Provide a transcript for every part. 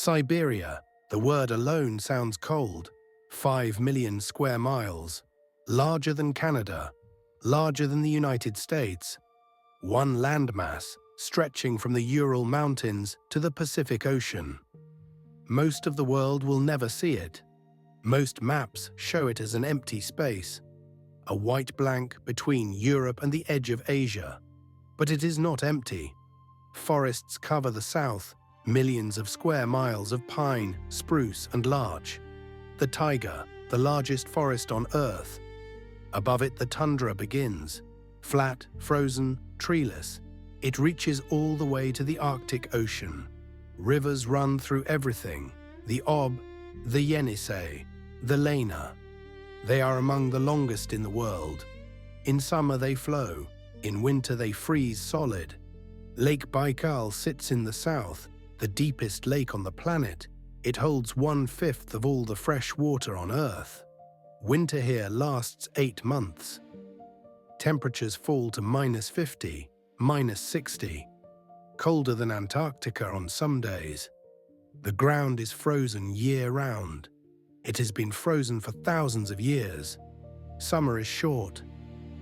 Siberia, the word alone sounds cold. 5 million square miles. Larger than Canada. Larger than the United States. One landmass stretching from the Ural Mountains to the Pacific Ocean. Most of the world will never see it. Most maps show it as an empty space, a white blank between Europe and the edge of Asia. But it is not empty. Forests cover the south, millions of square miles of pine, spruce, and larch. The Taiga, the largest forest on Earth. Above it, the tundra begins. Flat, frozen, treeless, it reaches all the way to the Arctic Ocean. Rivers run through everything: the Ob, the Yenisei, the Lena. They are among the longest in the world. In summer they flow, in winter they freeze solid. Lake Baikal sits in the south, the deepest lake on the planet. It holds 1/5 of all the fresh water on Earth. Winter here lasts 8 months. Temperatures fall to -50, -60. Colder than Antarctica on some days. The ground is frozen year-round. It has been frozen for thousands of years. Summer is short.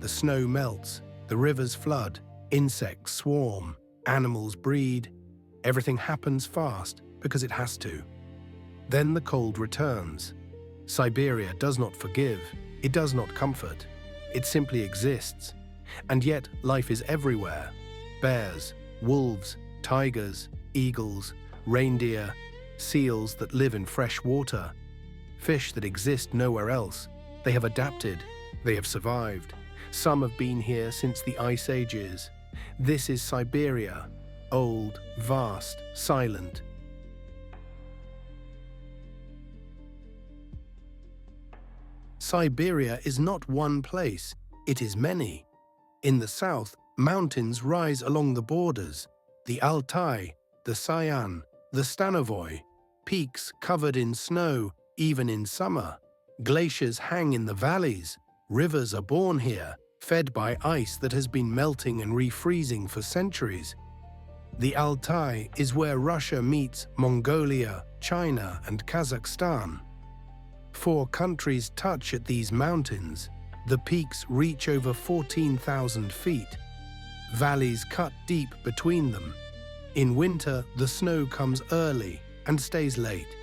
The snow melts, the rivers flood, insects swarm, animals breed. Everything happens fast because it has to. Then the cold returns. Siberia does not forgive, it does not comfort. It simply exists. And yet life is everywhere. Bears, wolves, tigers, eagles, reindeer, seals that live in fresh water, fish that exist nowhere else. They have adapted, they have survived. Some have been here since the ice ages. This is Siberia, old, vast, silent. Siberia is not one place, it is many. In the south, mountains rise along the borders. The Altai, the Sayan, the Stanovoy, peaks covered in snow, even in summer. Glaciers hang in the valleys. Rivers are born here, fed by ice that has been melting and refreezing for centuries. The Altai is where Russia meets Mongolia, China, and Kazakhstan. 4 countries touch at these mountains. The peaks reach over 14,000 feet. Valleys cut deep between them. In winter, the snow comes early and stays late.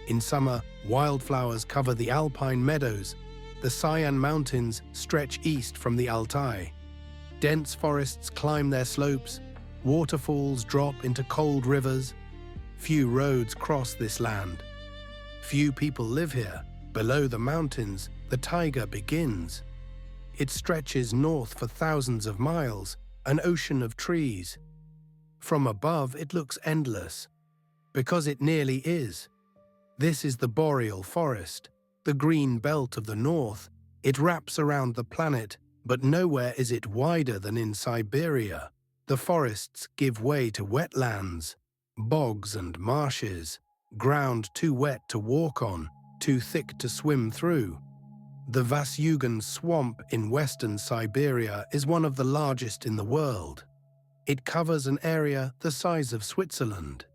In summer, wildflowers cover the alpine meadows. The Sayan Mountains stretch east from the Altai. Dense forests climb their slopes. Waterfalls drop into cold rivers. Few roads cross this land. Few people live here. Below the mountains, the taiga begins. It stretches north for thousands of miles, an ocean of trees. From above, it looks endless, because it nearly is. This is the boreal forest, the green belt of the north. It wraps around the planet, but nowhere is it wider than in Siberia. The forests give way to wetlands, bogs and marshes, ground too wet to walk on, too thick to swim through. The Vasyugan swamp in western Siberia is one of the largest in the world. It covers an area the size of Switzerland.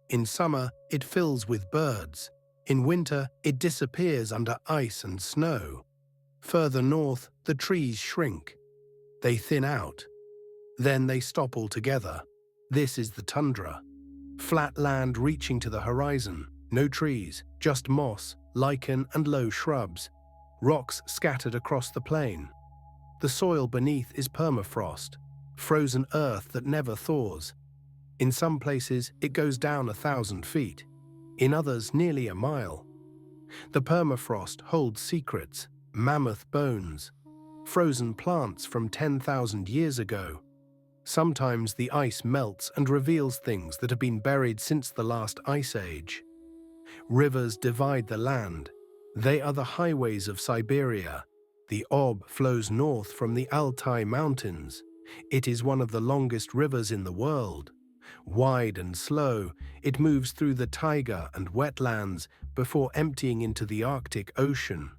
In summer, it fills with birds. In winter, it disappears under ice and snow. Further north, the trees shrink. They thin out. Then they stop altogether. This is the tundra. Flat land reaching to the horizon. No trees, just moss, lichen, and low shrubs. Rocks scattered across the plain. The soil beneath is permafrost, frozen earth that never thaws. In some places, it goes down 1,000 feet. In others, nearly a mile. The permafrost holds secrets, mammoth bones, frozen plants from 10,000 years ago. Sometimes the ice melts and reveals things that have been buried since the last ice age. Rivers divide the land. They are the highways of Siberia. The Ob flows north from the Altai Mountains. It is one of the longest rivers in the world. Wide and slow, it moves through the taiga and wetlands before emptying into the Arctic Ocean.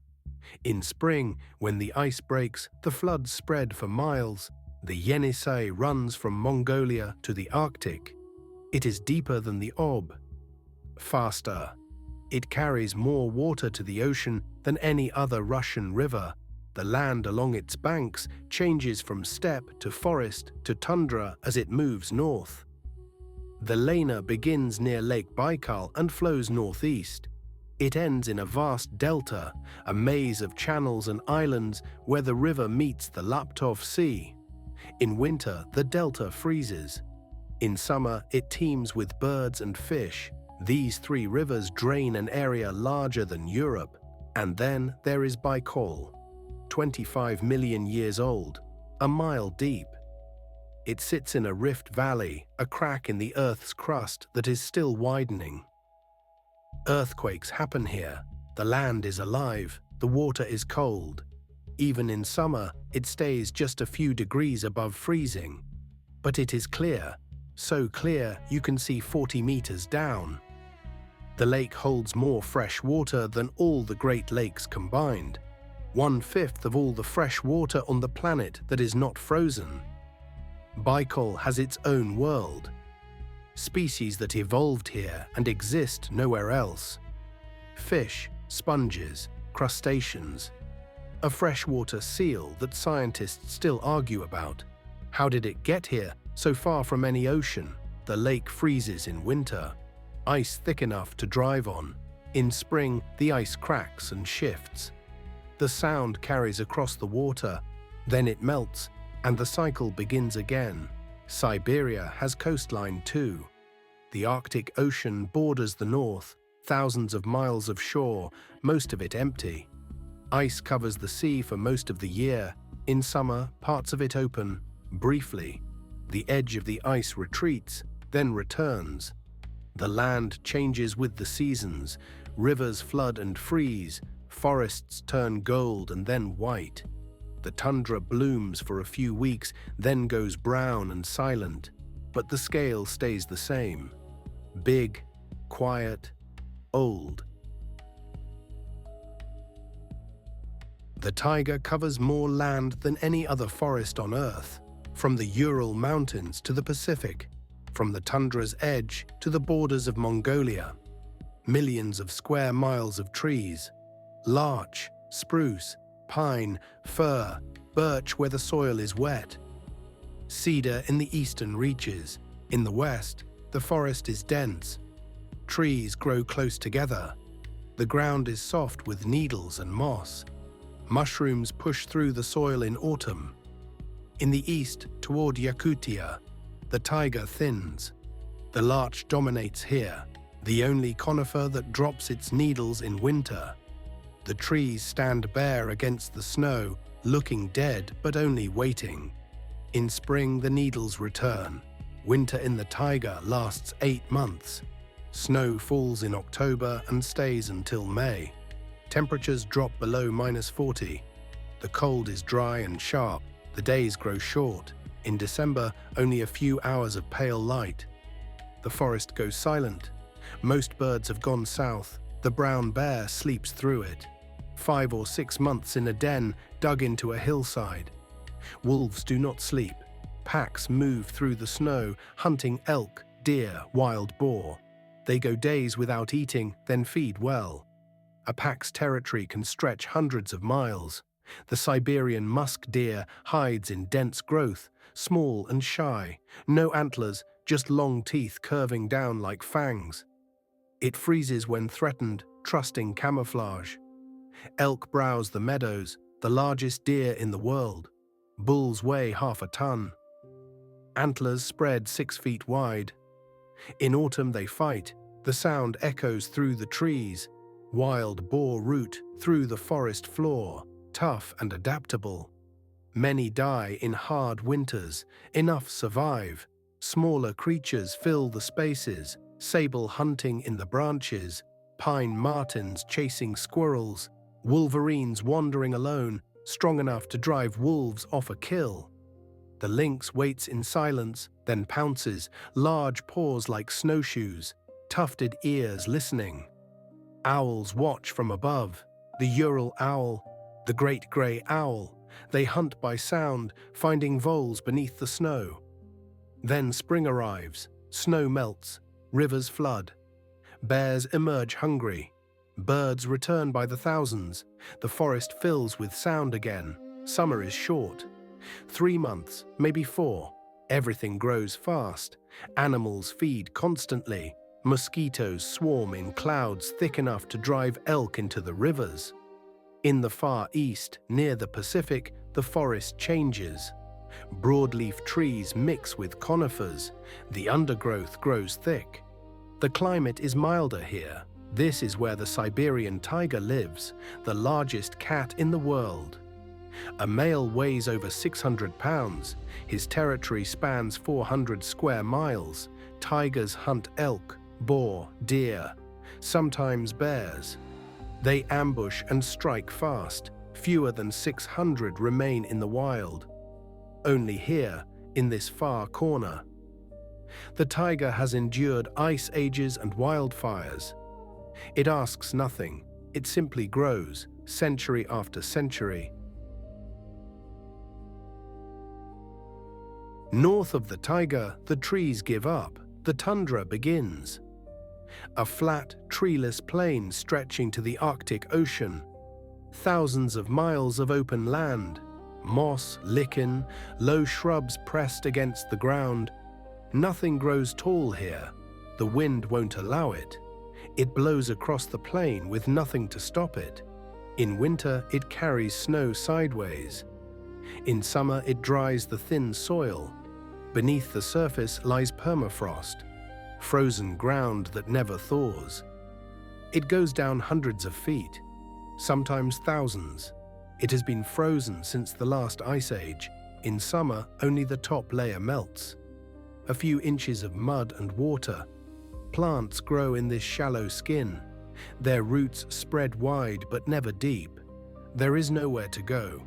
In spring, when the ice breaks, the floods spread for miles. The Yenisei runs from Mongolia to the Arctic. It is deeper than the Ob. faster. It carries more water to the ocean than any other Russian river. The land along its banks changes from steppe to forest to tundra as it moves north. The Lena begins near Lake Baikal and flows northeast. It ends in a vast delta, a maze of channels and islands where the river meets the Laptov Sea. In winter, the delta freezes. In summer, it teems with birds and fish. These three rivers drain an area larger than Europe. And then there is Baikal, 25 million years old, a mile deep. It sits in a rift valley, a crack in the Earth's crust that is still widening. Earthquakes happen here. The land is alive. The water is cold. Even in summer, it stays just a few degrees above freezing. But it is clear, so clear you can see 40 meters down. The lake holds more fresh water than all the Great Lakes combined. 1/5 of all the fresh water on the planet that is not frozen. Baikal has its own world. Species that evolved here and exist nowhere else. Fish, sponges, crustaceans. A freshwater seal that scientists still argue about. How did it get here, so far from any ocean? The lake freezes in winter. Ice thick enough to drive on. In spring, the ice cracks and shifts. The sound carries across the water, then it melts, and the cycle begins again. Siberia has coastline too. The Arctic Ocean borders the north, thousands of miles of shore, most of it empty. Ice covers the sea for most of the year. In summer, parts of it open, briefly. The edge of the ice retreats, then returns. The land changes with the seasons. Rivers flood and freeze. Forests turn gold and then white. The tundra blooms for a few weeks, then goes brown and silent. But the scale stays the same. Big, quiet, old. The taiga covers more land than any other forest on Earth, from the Ural Mountains to the Pacific, from the tundra's edge to the borders of Mongolia. Millions of square miles of trees. Larch, spruce, pine, fir, birch where the soil is wet. Cedar in the eastern reaches. In the west, the forest is dense. Trees grow close together. The ground is soft with needles and moss. Mushrooms push through the soil in autumn. In the east, toward Yakutia, the taiga thins. The larch dominates here, the only conifer that drops its needles in winter. The trees stand bare against the snow, looking dead but only waiting. In spring, the needles return. Winter in the taiga lasts 8 months. Snow falls in October and stays until May. Temperatures drop below -40. The cold is dry and sharp. The days grow short. In December, only a few hours of pale light. The forest goes silent. Most birds have gone south. The brown bear sleeps through it. 5 or 6 months in a den dug into a hillside. Wolves do not sleep. Packs move through the snow, hunting elk, deer, wild boar. They go days without eating, then feed well. A pack's territory can stretch hundreds of miles. The Siberian musk deer hides in dense growth, small and shy. No antlers, just long teeth curving down like fangs. It freezes when threatened, trusting camouflage. Elk browse the meadows, the largest deer in the world. Bulls weigh half a ton. Antlers spread 6 feet wide. In autumn they fight. The sound echoes through the trees. Wild boar root through the forest floor, tough and adaptable. Many die in hard winters. Enough survive. Smaller creatures fill the spaces. Sable hunting in the branches. Pine martens chasing squirrels. Wolverines wandering alone, strong enough to drive wolves off a kill. The lynx waits in silence, then pounces, large paws like snowshoes, tufted ears listening. Owls watch from above. The Ural owl, the great grey owl. They hunt by sound, finding voles beneath the snow. Then spring arrives, snow melts, rivers flood. Bears emerge hungry. Birds return by the thousands. The forest fills with sound again. Summer is short. 3 months, maybe 4. Everything grows fast. Animals feed constantly. Mosquitoes swarm in clouds thick enough to drive elk into the rivers. In the far east, near the Pacific, the forest changes. Broadleaf trees mix with conifers. The undergrowth grows thick. The climate is milder here. This is where the Siberian tiger lives, the largest cat in the world. A male weighs over 600 pounds. His territory spans 400 square miles. Tigers hunt elk, boar, deer, sometimes bears. They ambush and strike fast. Fewer than 600 remain in the wild. Only here, in this far corner. The taiga has endured ice ages and wildfires. It asks nothing. It simply grows, century after century. North of the taiga, the trees give up. The tundra begins. A flat, treeless plain stretching to the Arctic Ocean. Thousands of miles of open land. Moss, lichen, low shrubs pressed against the ground. Nothing grows tall here. The wind won't allow it. It blows across the plain with nothing to stop it. In winter, it carries snow sideways. In summer, it dries the thin soil. Beneath the surface lies permafrost, frozen ground that never thaws. It goes down hundreds of feet, sometimes thousands. It has been frozen since the last ice age. In summer, only the top layer melts. A few inches of mud and water. Plants grow in this shallow skin. Their roots spread wide but never deep. There is nowhere to go.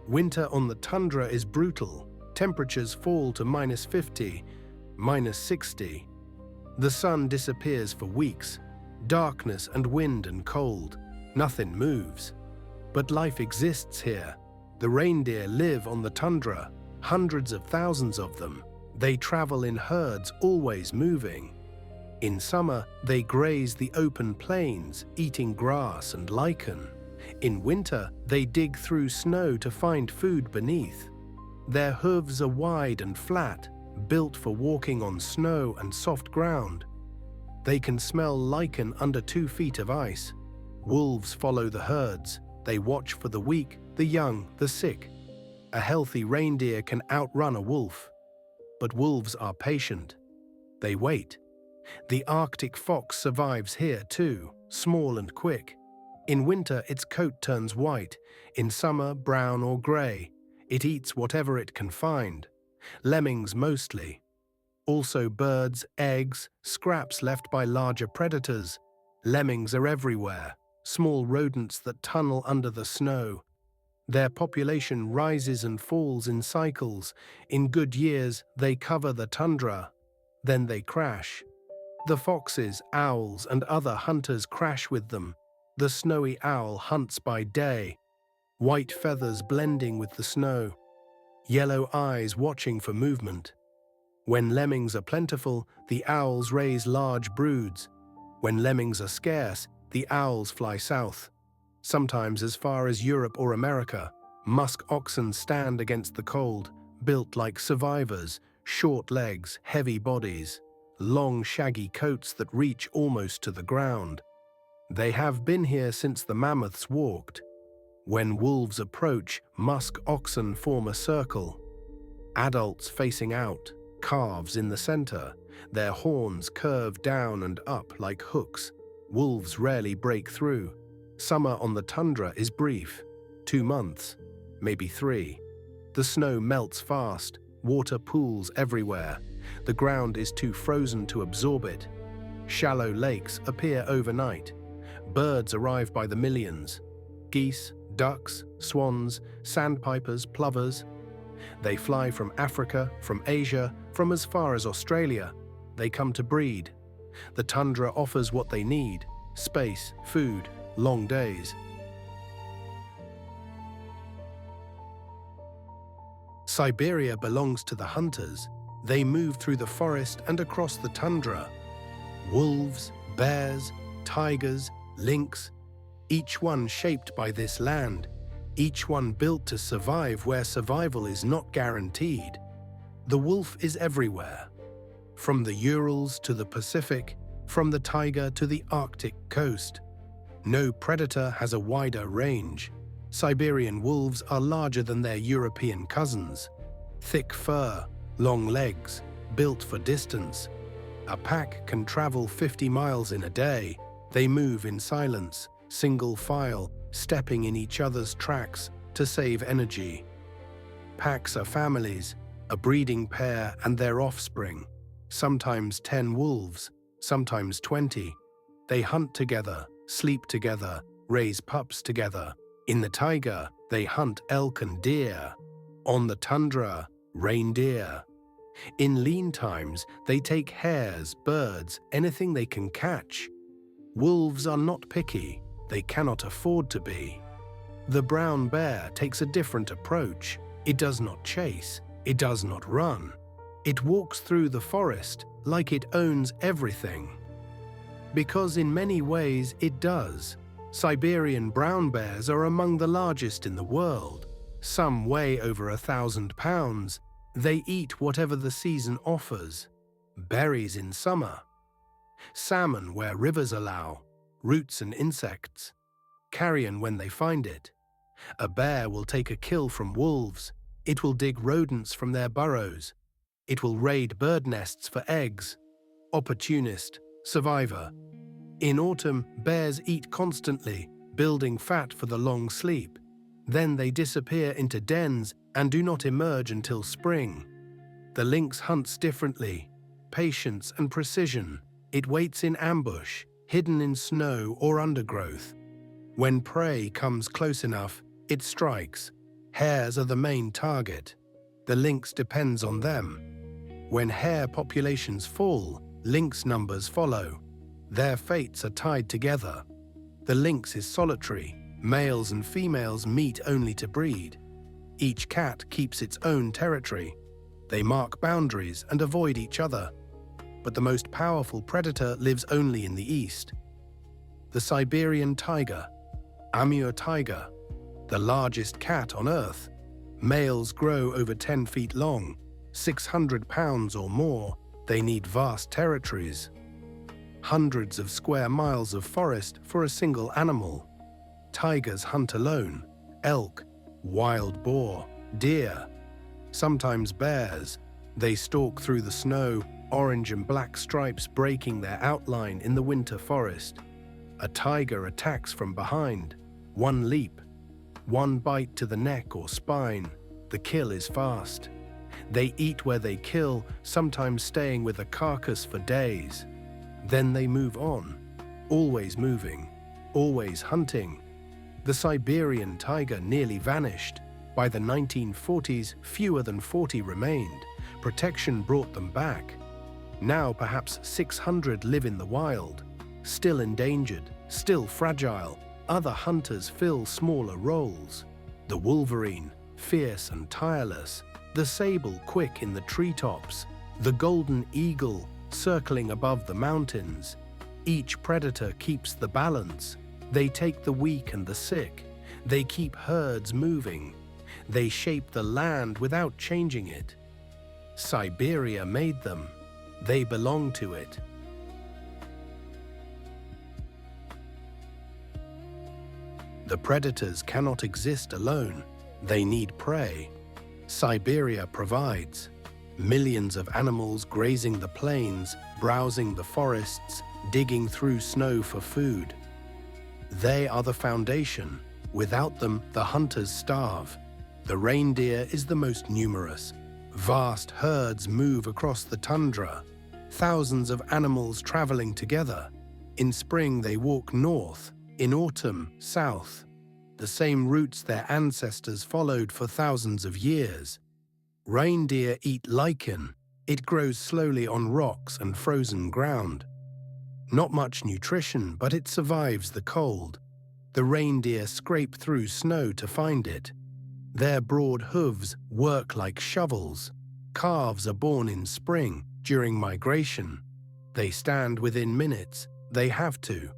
Winter on the tundra is brutal. Temperatures fall to -50, -60. The sun disappears for weeks. Darkness and wind and cold. Nothing moves. But life exists here. The reindeer live on the tundra, hundreds of thousands of them. They travel in herds, always moving. In summer, they graze the open plains, eating grass and lichen. In winter, they dig through snow to find food beneath. Their hooves are wide and flat, built for walking on snow and soft ground. They can smell lichen under 2 feet of ice. Wolves follow the herds. They watch for the weak, the young, the sick. A healthy reindeer can outrun a wolf. But wolves are patient. They wait. The Arctic fox survives here too, small and quick. In winter, its coat turns white. In summer, brown or grey. It eats whatever it can find. Lemmings mostly. Also birds, eggs, scraps left by larger predators. Lemmings are everywhere, small rodents that tunnel under the snow. Their population rises and falls in cycles. In good years, they cover the tundra. Then they crash. The foxes, owls, and other hunters crash with them. The snowy owl hunts by day, white feathers blending with the snow, yellow eyes watching for movement. When lemmings are plentiful, the owls raise large broods. When lemmings are scarce, the owls fly south, sometimes as far as Europe or America. Musk oxen stand against the cold, built like survivors, short legs, heavy bodies, long shaggy coats that reach almost to the ground. They have been here since the mammoths walked. When wolves approach, musk oxen form a circle. Adults facing out, calves in the center. Their horns curve down and up like hooks. Wolves rarely break through. Summer on the tundra is brief, 2 months, maybe 3. The snow melts fast, water pools everywhere. The ground is too frozen to absorb it. Shallow lakes appear overnight. Birds arrive by the millions. Geese, ducks, swans, sandpipers, plovers. They fly from Africa, from Asia, from as far as Australia. They come to breed. The tundra offers what they need: space, food, long days. Siberia belongs to the hunters. They move through the forest and across the tundra. Wolves, Bears, tigers, lynx, each one shaped by this land, each one built to survive where survival is not guaranteed. The wolf is everywhere, from the Urals to the Pacific, from the Taiga to the Arctic coast. No predator has a wider range. Siberian wolves are larger than their European cousins. Thick fur, long legs, built for distance. A pack can travel 50 miles in a day. They move in silence, single file, stepping in each other's tracks to save energy. Packs are families, a breeding pair and their offspring. Sometimes 10 wolves, sometimes 20. They hunt together, sleep together, raise pups together. In the taiga, they hunt elk and deer. On the tundra, reindeer. In lean times, they take hares, birds, anything they can catch. Wolves are not picky. They cannot afford to be. The brown bear takes a different approach. It does not chase. It does not run. It walks through the forest like it owns everything. Because in many ways it does. Siberian brown bears are among the largest in the world. Some weigh over 1,000 pounds. They eat whatever the season offers. Berries in summer. Salmon where rivers allow. Roots and insects. Carrion when they find it. A bear will take a kill from wolves. It will dig rodents from their burrows. It will raid bird nests for eggs. Opportunist, survivor. In autumn, bears eat constantly, building fat for the long sleep. Then they disappear into dens and do not emerge until spring. The lynx hunts differently. Patience and precision. It waits in ambush, hidden in snow or undergrowth. When prey comes close enough, it strikes. Hares are the main target. The lynx depends on them. When hare populations fall, lynx numbers follow. Their fates are tied together. The lynx is solitary. Males and females meet only to breed. Each cat keeps its own territory. They mark boundaries and avoid each other. But the most powerful predator lives only in the east. The Siberian tiger, Amur tiger, the largest cat on Earth. Males grow over 10 feet long, 600 pounds or more. They need vast territories. Hundreds of square miles of forest for a single animal. Tigers hunt alone. Elk, wild boar, deer, sometimes bears. They stalk through the snow, orange and black stripes breaking their outline in the winter forest. A tiger attacks from behind. One leap, one bite to the neck or spine. The kill is fast. They eat where they kill, sometimes staying with a carcass for days. Then they move on, always moving, always hunting. The Siberian tiger nearly vanished. By the 1940s, fewer than 40 remained. Protection brought them back. Now perhaps 600 live in the wild, still endangered, still fragile. Other hunters fill smaller roles. The wolverine, fierce and tireless. The sable, quick in the treetops. The golden eagle, circling above the mountains. Each predator keeps the balance. They take the weak and the sick. They keep herds moving. They shape the land without changing it. Siberia made them. They belong to it. The predators cannot exist alone. They need prey. Siberia provides. Millions of animals grazing the plains, browsing the forests, digging through snow for food. They are the foundation. Without them, the hunters starve. The reindeer is the most numerous. Vast herds move across the tundra. Thousands of animals traveling together. In spring, they walk north. In autumn, south. The same routes their ancestors followed for thousands of years. Reindeer eat lichen. It grows slowly on rocks and frozen ground. Not much nutrition, but it survives the cold. The reindeer scrape through snow to find it. Their broad hooves work like shovels. Calves are born in spring, during migration. They stand within minutes. They have to.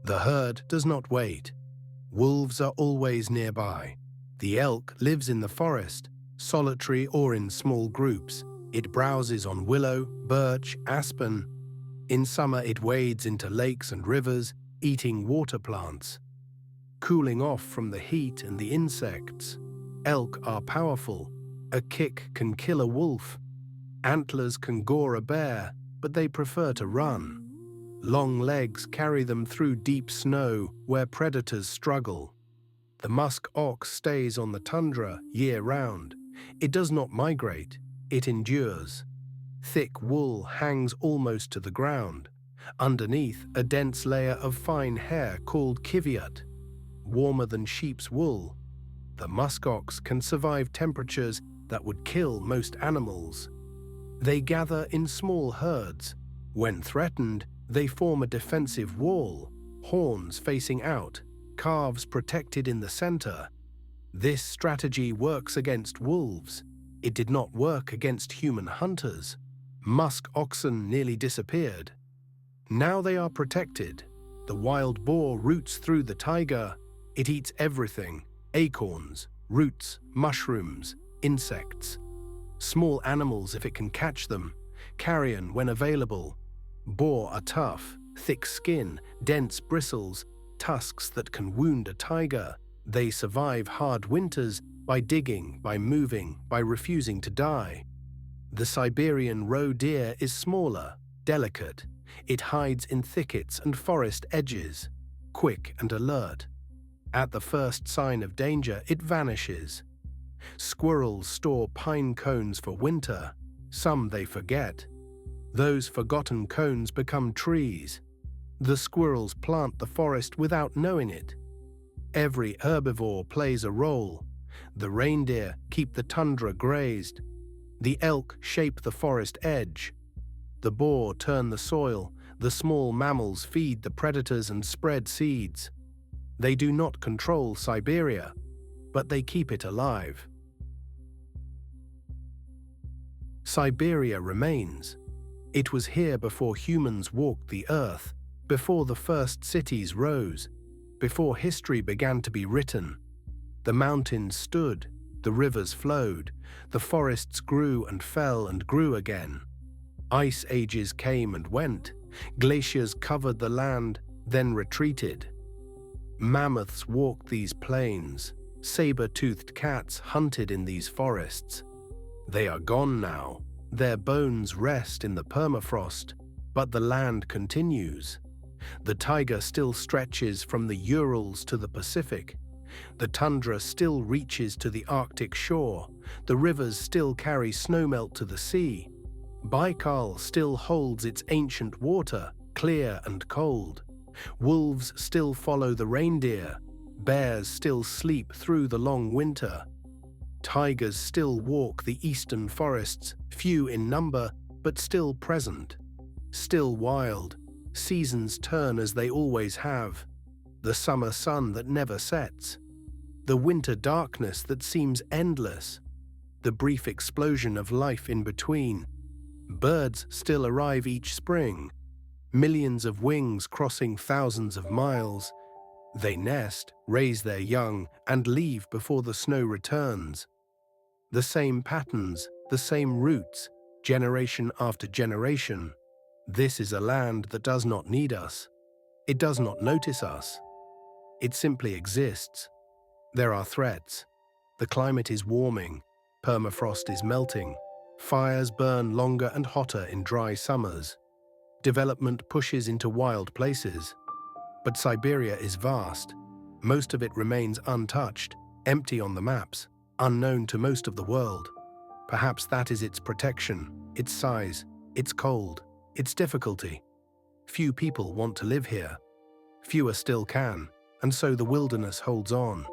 The herd does not wait. Wolves are always nearby. The elk lives in the forest, solitary or in small groups. It browses on willow, birch, aspen. In summer it wades into lakes and rivers, eating water plants. Cooling off from the heat and the insects. Elk are powerful. A kick can kill a wolf. Antlers can gore a bear, but they prefer to run. Long legs carry them through deep snow where predators struggle. The musk ox stays on the tundra year-round. It does not migrate, it endures. Thick wool hangs almost to the ground. Underneath, a dense layer of fine hair called kiviut. Warmer than sheep's wool, the musk ox can survive temperatures that would kill most animals. They gather in small herds. When threatened, they form a defensive wall, horns facing out, calves protected in the center. This strategy works against wolves. It did not work against human hunters. Musk oxen nearly disappeared. Now they are protected. The wild boar roots through the taiga. It eats everything: acorns, roots, mushrooms, insects. Small animals if it can catch them, carrion when available. Boar are tough, thick skin, dense bristles, tusks that can wound a tiger. They survive hard winters by digging, by moving, by refusing to die. The Siberian roe deer is smaller, delicate. It hides in thickets and forest edges, quick and alert. At the first sign of danger, it vanishes. Squirrels store pine cones for winter. Some they forget. Those forgotten cones become trees. The squirrels plant the forest without knowing it. Every herbivore plays a role. The reindeer keep the tundra grazed. The elk shape the forest edge. The boar turn the soil. The small mammals feed the predators and spread seeds. They do not control Siberia, but they keep it alive. Siberia remains. It was here before humans walked the earth, before the first cities rose, before history began to be written. The mountains stood, the rivers flowed, the forests grew and fell and grew again. Ice ages came and went, glaciers covered the land, then retreated. Mammoths walked these plains, saber-toothed cats hunted in these forests. They are gone now, their bones rest in the permafrost, but the land continues. The taiga still stretches from the Urals to the Pacific. The tundra still reaches to the Arctic shore. The rivers still carry snowmelt to the sea. Baikal still holds its ancient water, clear and cold. Wolves still follow the reindeer. Bears still sleep through the long winter. Tigers still walk the eastern forests, few in number, but still present. Still wild. Seasons turn as they always have. The summer sun that never sets. The winter darkness that seems endless. The brief explosion of life in between. Birds still arrive each spring. Millions of wings crossing thousands of miles. They nest, raise their young, and leave before the snow returns. The same patterns, the same routes, generation after generation. This is a land that does not need us. It does not notice us. It simply exists. There are threats. The climate is warming. Permafrost is melting. Fires burn longer and hotter in dry summers. Development pushes into wild places. But Siberia is vast. Most of it remains untouched, empty on the maps, unknown to most of the world. Perhaps that is its protection, its size, its cold, its difficulty. Few people want to live here. Fewer still can, and so the wilderness holds on.